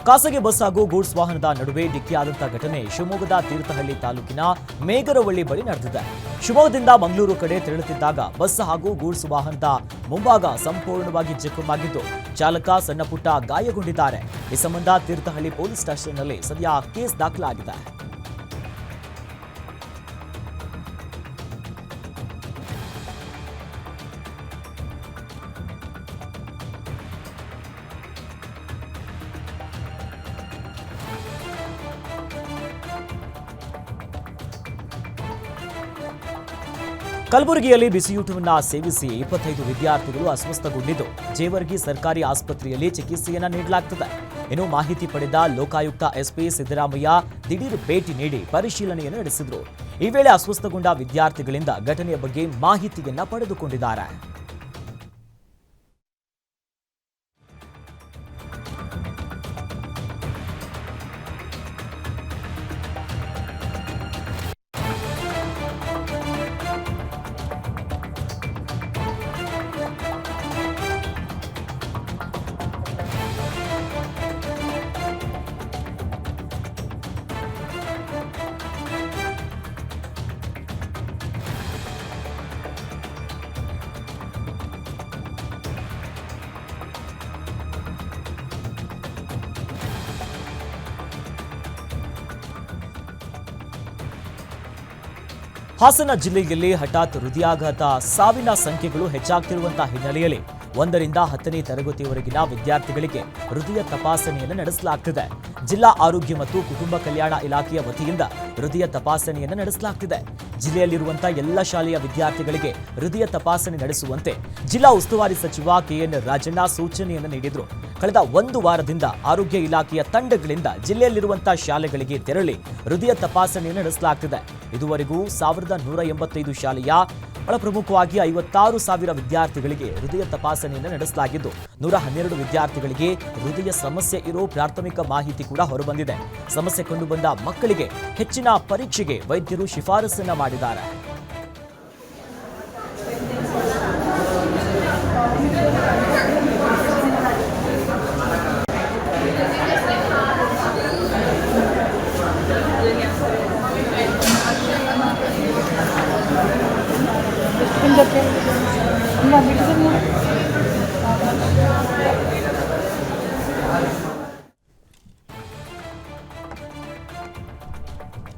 [SPEAKER 1] ಖಾಸಗಿ ಬಸ್ ಹಾಗೂ ಗೂಡ್ಸ್ ವಾಹನದ ನಡುವೆ ಡಿಕ್ಕಿಯಾದಂತಹ ಘಟನೆ ಶಿವಮೊಗ್ಗದ ತೀರ್ಥಹಳ್ಳಿ ತಾಲೂಕಿನ ಮೇಗರವಳ್ಳಿ ಬಳಿ ನಡೆದಿದೆ. ಶಿವಮೊಗ್ಗದಿಂದ ಮಂಗಳೂರು ಕಡೆ ತೆರಳುತ್ತಿದ್ದಾಗ ಬಸ್ ಹಾಗೂ ಗೂಡ್ಸ್ ವಾಹನದ ಮುಂಭಾಗ ಸಂಪೂರ್ಣವಾಗಿ ಜಖಮಾಗಿದ್ದು ಚಾಲಕ ಸಣ್ಣಪುಟ್ಟ ಗಾಯಗೊಂಡಿದ್ದಾರೆ. ಈ ಸಂಬಂಧ ತೀರ್ಥಹಳ್ಳಿ ಪೊಲೀಸ್ ಸ್ಟೇಷನ್ನಲ್ಲಿ ಸದ್ಯ ಕೇಸ್ ದಾಖಲಾಗಿದೆ. ಕಲಬುರಗಿಯಲ್ಲಿ ಬಿಸಿಯೂಟವನ್ನ ಸೇವಿಸಿ 25 ವಿದ್ಯಾರ್ಥಿಗಳು ಅಸ್ವಸ್ಥಗೊಂಡಿದ್ದು ಜೇವರ್ಗಿ ಸರ್ಕಾರಿ ಆಸ್ಪತ್ರೆಯಲ್ಲಿ ಚಿಕಿತ್ಸೆಯನ್ನ ನೀಡಲಾಗುತ್ತದೆ. ಇನ್ನು ಮಾಹಿತಿ ಪಡೆದ ಲೋಕಾಯುಕ್ತ ಎಸ್ಪಿ ಸಿದ್ದರಾಮಯ್ಯ ದಿಢೀರ್ ಭೇಟಿ ನೀಡಿ ಪರಿಶೀಲನೆಯನ್ನು ನಡೆಸಿದರು. ಈ ವೇಳೆ ಅಸ್ವಸ್ಥಗೊಂಡ ವಿದ್ಯಾರ್ಥಿಗಳಿಂದ ಘಟನೆಯ ಬಗ್ಗೆ ಮಾಹಿತಿಯನ್ನ ಪಡೆದುಕೊಂಡಿದ್ದಾರೆ. ಹಾಸನ ಜಿಲ್ಲೆಯಲ್ಲಿ ಹಠಾತ್ ಹೃದಯಾಘಾತ ಸಾವಿನ ಸಂಖ್ಯೆಗಳು ಹೆಚ್ಚಾಗ್ತಿರುವಂತಹ ಹಿನ್ನೆಲೆಯಲ್ಲಿ 1ರಿಂದ 10ನೇ ತರಗತಿಯವರೆಗಿನ ವಿದ್ಯಾರ್ಥಿಗಳಿಗೆ ಹೃದಯ ತಪಾಸಣೆಯನ್ನು ನಡೆಸಲಾಗ್ತಿದೆ. ಜಿಲ್ಲಾ ಆರೋಗ್ಯ ಮತ್ತು ಕುಟುಂಬ ಕಲ್ಯಾಣ ಇಲಾಖೆಯ ವತಿಯಿಂದ ಹೃದಯ ತಪಾಸಣೆಯನ್ನು ನಡೆಸಲಾಗ್ತಿದೆ. ಜಿಲ್ಲೆಯಲ್ಲಿರುವಂತಹ ಎಲ್ಲ ಶಾಲೆಯ ವಿದ್ಯಾರ್ಥಿಗಳಿಗೆ ಹೃದಯ ತಪಾಸಣೆ ನಡೆಸುವಂತೆ ಜಿಲ್ಲಾ ಉಸ್ತುವಾರಿ ಸಚಿವ ಕೆಎನ್ ರಾಜಣ್ಣ ಸೂಚನೆಯನ್ನು ನೀಡಿದರು. ಕಳೆದ 1 ವಾರದಿಂದ ಆರೋಗ್ಯ ಇಲಾಖೆಯ ತಂಡಗಳಿಂದ ಜಿಲ್ಲೆಯಲ್ಲಿರುವಂತಹ ಶಾಲೆಗಳಿಗೆ ತೆರಳಿ ಹೃದಯ ತಪಾಸಣೆಯನ್ನು ನಡೆಸಲಾಗ್ತಿದೆ. ಇದುವರೆಗೂ 1185 ಶಾಲೆಯ ಬಹಳ ಪ್ರಮುಖವಾಗಿ 56,000 ವಿದ್ಯಾರ್ಥಿಗಳಿಗೆ ಹೃದಯ ತಪಾಸಣೆಯನ್ನು ನಡೆಸಲಾಗಿದ್ದು 112 ವಿದ್ಯಾರ್ಥಿಗಳಿಗೆ ಹೃದಯ ಸಮಸ್ಯೆ ಇರೋ ಪ್ರಾಥಮಿಕ ಮಾಹಿತಿ ಕೂಡ ಹೊರಬಂದಿದೆ. ಸಮಸ್ಯೆ ಕಂಡುಬಂದ ಮಕ್ಕಳಿಗೆ ಹೆಚ್ಚಿನ ಪರೀಕ್ಷೆಗೆ ವೈದ್ಯರು ಶಿಫಾರಸನ್ನ ಮಾಡಿದ್ದಾರೆ.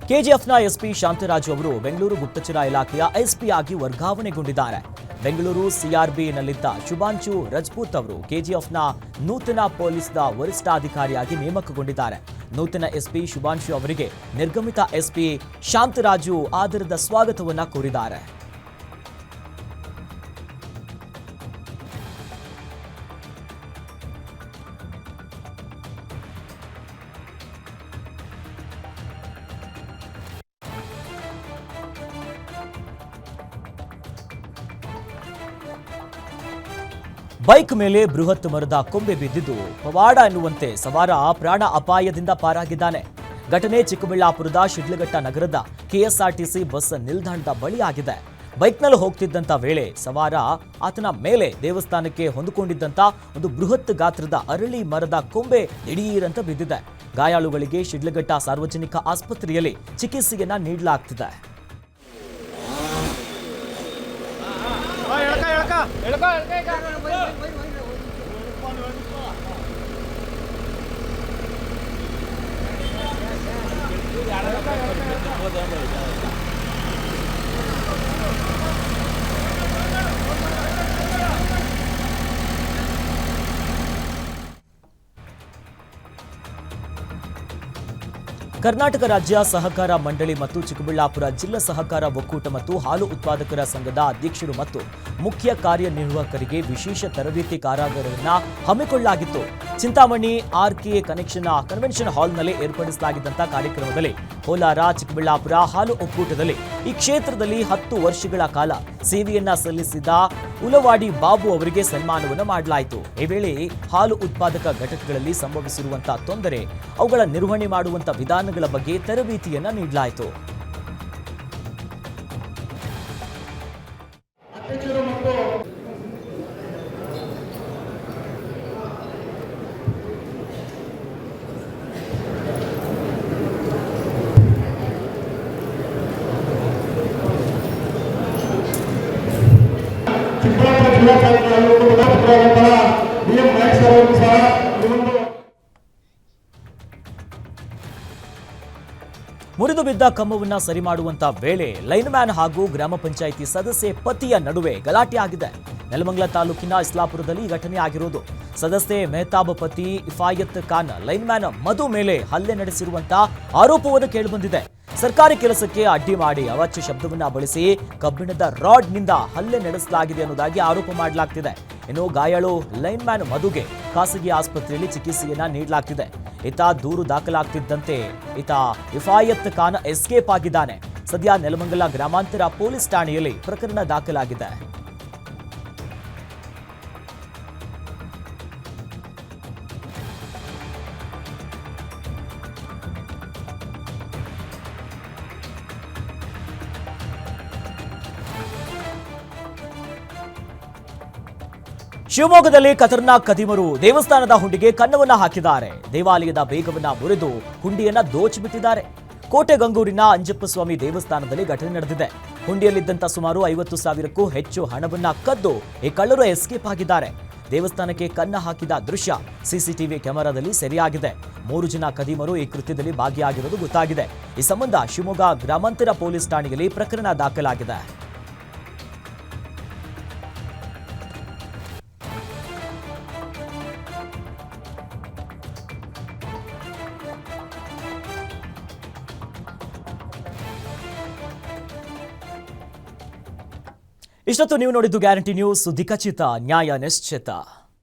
[SPEAKER 1] ಕೆಜಿಎಫ್ನ ಎಸ್ಪಿ ಶಾಂತರಾಜು ಅವರು ಬೆಂಗಳೂರು ಗುಪ್ತಚರ ಇಲಾಖೆಯ ಎಸ್ಪಿ ಆಗಿ ವರ್ಗಾವಣೆಗೊಂಡಿದ್ದಾರೆ. ಬೆಂಗಳೂರು ಸಿಆರ್ಬಿನಲ್ಲಿದ್ದ ಶುಭಾಂಶು ರಜಪೂತ್ ಅವರು ಕೆಜಿಎಫ್ನ ನೂತನ ಪೊಲೀಸ್ನ ವರಿಷ್ಠಾಧಿಕಾರಿಯಾಗಿ ನೇಮಕಗೊಂಡಿದ್ದಾರೆ. ನೂತನ ಎಸ್ಪಿ ಶುಭಾಂಶು ಅವರಿಗೆ ನಿರ್ಗಮಿತ ಎಸ್ಪಿ ಶಾಂತರಾಜು ಆದರದ ಸ್ವಾಗತವನ್ನ ಕೋರಿದ್ದಾರೆ. ಬೈಕ್ ಮೇಲೆ ಬೃಹತ್ ಮರದ ಕೊಂಬೆ ಬಿದ್ದಿದ್ದು ಪವಾಡ ಎನ್ನುವಂತೆ ಸವಾರ ಪ್ರಾಣ ಅಪಾಯದಿಂದ ಪಾರಾಗಿದ್ದಾನೆ. ಘಟನೆ ಚಿಕ್ಕಬಳ್ಳಾಪುರದ ಶಿಡ್ಲಘಟ್ಟ ನಗರದ ಕೆಎಸ್ಆರ್ಟಿಸಿ ಬಸ್ ನಿಲ್ದಾಣದ ಬಳಿ ಆಗಿದೆ. ಬೈಕ್ನಲ್ಲಿ ಹೋಗ್ತಿದ್ದಂತ ವೇಳೆ ಸವಾರ ಆತನ ಮೇಲೆ ದೇವಸ್ಥಾನಕ್ಕೆ ಹೊಂದಿಕೊಂಡಿದ್ದಂತ ಒಂದು ಬೃಹತ್ ಗಾತ್ರದ ಅರಳಿ ಮರದ ಕೊಂಬೆ ದಿಢೀರಂತ ಬಿದ್ದಿದೆ. ಗಾಯಾಳುಗಳಿಗೆ ಶಿಡ್ಲಘಟ್ಟ ಸಾರ್ವಜನಿಕ ಆಸ್ಪತ್ರೆಯಲ್ಲಿ ಚಿಕಿತ್ಸೆಯನ್ನ ನೀಡಲಾಗ್ತಿದೆ. ಕರ್ನಾಟಕ ರಾಜ್ಯ ಸಹಕಾರ ಮಂಡಳಿ ಮತ್ತು ಚಿಕ್ಕಬಳ್ಳಾಪುರ ಜಿಲ್ಲಾ ಸಹಕಾರ ಒಕ್ಕೂಟ ಮತ್ತು ಹಾಲು ಉತ್ಪಾದಕರ ಸಂಘದ ಅಧ್ಯಕ್ಷರು ಮತ್ತು ಮುಖ್ಯ ಕಾರ್ಯನಿರ್ವಾಹಕರಿಗೆ ವಿಶೇಷ ತರಬೇತಿ ಕಾರ್ಯಾಗಾರವನ್ನು ಹಮ್ಮಿಕೊಳ್ಳಲಾಗಿತ್ತು. ಚಿಂತಾಮಣಿ ಆರ್ಕೆ ಕನ್ವೆನ್ಷನ್ ಹಾಲ್ನಲ್ಲಿ ಏರ್ಪಡಿಸಲಾಗಿದ್ದಂತಹ ಕಾರ್ಯಕ್ರಮದಲ್ಲಿ ಕೋಲಾರ ಚಿಕ್ಕಬಳ್ಳಾಪುರ ಹಾಲು ಒಕ್ಕೂಟದಲ್ಲಿ ಈ ಕ್ಷೇತ್ರದಲ್ಲಿ 10 ವರ್ಷಗಳ ಕಾಲ ಸೇವೆಯನ್ನ ಸಲ್ಲಿಸಿದ ಉಲವಾಡಿ ಬಾಬು ಅವರಿಗೆ ಸನ್ಮಾನವನ್ನು ಮಾಡಲಾಯಿತು. ಈ ವೇಳೆ ಹಾಲು ಉತ್ಪಾದಕ ಘಟಕಗಳಲ್ಲಿ ಸಂಭವಿಸಿರುವಂತಹ ತೊಂದರೆ, ಅವುಗಳ ನಿರ್ವಹಣೆ ಮಾಡುವಂತಹ ವಿಧಾನಗಳ ಬಗ್ಗೆ ತರಬೇತಿಯನ್ನ ನೀಡಲಾಯಿತು. ಮುರಿದು ಬಿದ್ದ ಕಂಬವನ್ನ ಸರಿ ಮಾಡುವಂತ ವೇಳೆ ಲೈನ್ ಮ್ಯಾನ್ ಹಾಗೂ ಗ್ರಾಮ ಪಂಚಾಯಿತಿ ಸದಸ್ಯೆ ಪತಿಯ ನಡುವೆ ಗಲಾಟೆ ಆಗಿದೆ. ನೆಲಮಂಗಲ ತಾಲೂಕಿನ ಇಸ್ಲಾಪುರದಲ್ಲಿ ಘಟನೆ ಆಗಿರೋದು. ಸದಸ್ಯೆ ಮೆಹತಾಬ್ ಪತಿ ಇಫಾಯತ್ ಖಾನ್ ಲೈನ್ ಮ್ಯಾನ್ ಮಧು ಮೇಲೆ ಹಲ್ಲೆ ನಡೆಸಿರುವಂತ ಆರೋಪವನ್ನು ಕೇಳಿಬಂದಿದೆ. ಸರ್ಕಾರಿ ಕೆಲಸಕ್ಕೆ ಅಡ್ಡಿ ಮಾಡಿ ಅವಾಚ್ಯ ಶಬ್ದವನ್ನ ಬಳಸಿ ಕಬ್ಬಿಣದ ರಾಡ್ ನಿಂದ ಹಲ್ಲೆ ನಡೆಸಲಾಗಿದೆ ಅನ್ನೋದಾಗಿ ಆರೋಪ ಮಾಡಲಾಗ್ತಿದೆ. ಇನ್ನು ಗಾಯಾಳು ಲೈನ್ ಮ್ಯಾನ್ ಮಧುಗೆ ಖಾಸಗಿ ಆಸ್ಪತ್ರೆಯಲ್ಲಿ ಚಿಕಿತ್ಸೆಯನ್ನ ನೀಡಲಾಗ್ತಿದೆ. ಈತ ದೂರು ದಾಖಲಾಗ್ತಿದ್ದಂತೆ ಈತ ಇಫಾಯತ್ ಖಾನ್ ಎಸ್ಕೇಪ್ ಆಗಿದ್ದಾನೆ. ಸದ್ಯ ನೆಲಮಂಗಲ ಗ್ರಾಮಾಂತರ ಪೊಲೀಸ್ ಠಾಣೆಯಲ್ಲಿ ಪ್ರಕರಣ ದಾಖಲಾಗಿದೆ. ಶಿವಮೊಗ್ಗದಲ್ಲಿ ಖತರ್ನಾಕ್ ಖದೀಮರು ದೇವಸ್ಥಾನದ ಹುಂಡಿಗೆ ಕನ್ನವನ್ನ ಹಾಕಿದ್ದಾರೆ. ದೇವಾಲಯದ ಬೇಗವನ್ನ ಮುರಿದು ಹುಂಡಿಯನ್ನ ದೋಚಿಬಿಟ್ಟಿದ್ದಾರೆ. ಕೋಟೆಗಂಗೂರಿನ ಅಂಜಪ್ಪಸ್ವಾಮಿ ದೇವಸ್ಥಾನದಲ್ಲಿ ಘಟನೆ ನಡೆದಿದೆ. ಹುಂಡಿಯಲ್ಲಿದ್ದಂತ ಸುಮಾರು 50,000ಕ್ಕೂ ಹೆಚ್ಚು ಹಣವನ್ನ ಕದ್ದು ಈ ಕಳ್ಳರು ಎಸ್ಕೇಪ್ ಆಗಿದ್ದಾರೆ. ದೇವಸ್ಥಾನಕ್ಕೆ ಕನ್ನ ಹಾಕಿದ ದೃಶ್ಯ ಸಿಸಿಟಿವಿ ಕ್ಯಾಮೆರಾದಲ್ಲಿ ಸೆರೆಯಾಗಿದೆ. 3 ಜನ ಕದಿಮರು ಈ ಕೃತ್ಯದಲ್ಲಿ ಭಾಗಿಯಾಗಿರುವುದು ಗೊತ್ತಾಗಿದೆ. ಈ ಸಂಬಂಧ ಶಿವಮೊಗ್ಗ ಗ್ರಾಮಾಂತರ ಪೊಲೀಸ್ ಠಾಣೆಯಲ್ಲಿ ಪ್ರಕರಣ ದಾಖಲಾಗಿದೆ. ಇಷ್ಟೊತ್ತು ನೀವು ನೋಡಿದ್ದು ಗ್ಯಾರಂಟಿ ನ್ಯೂಸ್, ಸುದ್ದಿ ಖಚಿತ, ನ್ಯಾಯ ನಿಶ್ಚಿತ.